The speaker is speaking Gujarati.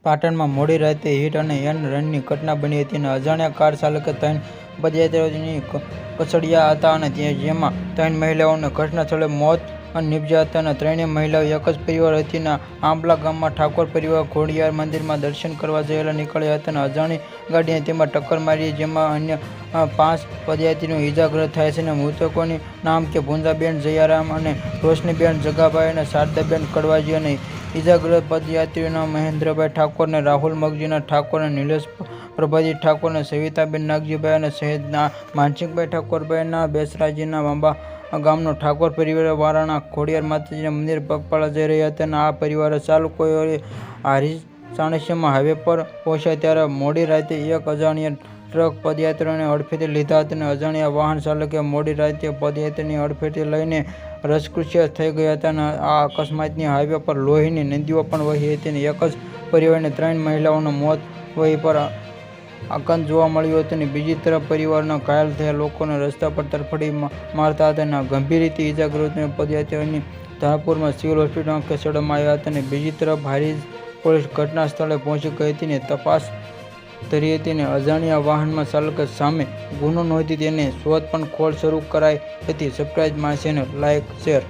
પાટણમાં મોડી રાતે હિટ અને એન્ડ રનની ઘટના બની હતી અને અજાણ્યા કાર ચાલકે 3 પદયાત્રીઓને કચડ્યા હતા અને જેમાં 3 મહિલાઓને ઘટના સ્થળે મોત નીપજ્યા હતા અને ત્રણેય મહિલાઓ એક જ પરિવાર હતી અને આંબલા ગામમાં ઠાકોર પરિવાર ખોડિયાર મંદિરમાં દર્શન કરવા જયેલા નીકળ્યા હતા અને અજાણી ગાડીને તેમાં ટક્કર મારી, જેમાં અન્ય 5 પદયાત્રીઓ ઇજાગ્રસ્ત થયા છે અને મૃતકોની નામ કે ભુંજાબેન જયારામ અને રોશનીબેન જગાભાઈ અને શારદાબેન કડવાજી અને ઇજાગ્રસ્ત પદયાત્રીઓના મહેન્દ્રભાઈ ઠાકોર અને રાહુલ મગજીના ઠાકોર અને નિલેશ પ્રભાજી ઠાકોર અને સવિતાબેન નાગજીભાઈ અને સહિતના માનસિંહભાઈ ઠાકોરભાઈના બેસરાજીના વાંબા ગામનો ઠાકોર પરિવાર વારાણા ખોડિયાર માતાજીના મંદિર પગપાળા જઈ રહ્યા હતા અને આ પરિવાર ચાલકોએ હારીજ ચાણસ્યમાં હાઈવે પર પહોંચ્યા ત્યારે મોડી રાતે એક અજાણ્યા ટ્રક પદયાત્રીઓને અડફેટે લીધા હતા અને અજાણ્યા વાહન ચાલકે મોડી રાતે પદયાત્રીઓને અડફેટે લઈને રસકૃષ્ય થઈ ગયા હતા અને આ અકસ્માતની હાઈવે પર લોહીની નદીઓ પણ વહી હતી અને એક જ પરિવારની 3 મહિલાઓનું મોત વહી પર આકંત જોવા મળ્યું હતું અને બીજી તરફ પરિવારના ઘાયલ થયેલા લોકોને રસ્તા પર તરફડી મારતા હતા અને ગંભીર રીતે ઇજાગ્રસ્ત પદયાત્રીઓની ધારપુરમાં સિવિલ હોસ્પિટલમાં ખસેડવામાં આવ્યા હતા અને બીજી તરફ હારીજ પોલીસ ઘટના સ્થળે પહોંચી ગઈ હતી અને તપાસ ધરી હતી અને અજાણ્યા વાહનમાં ચાલક સામે ગુનો નોંધી તેને શોધખોળ શરૂ કરાઈ હતી. Subscribe my channel, like, share.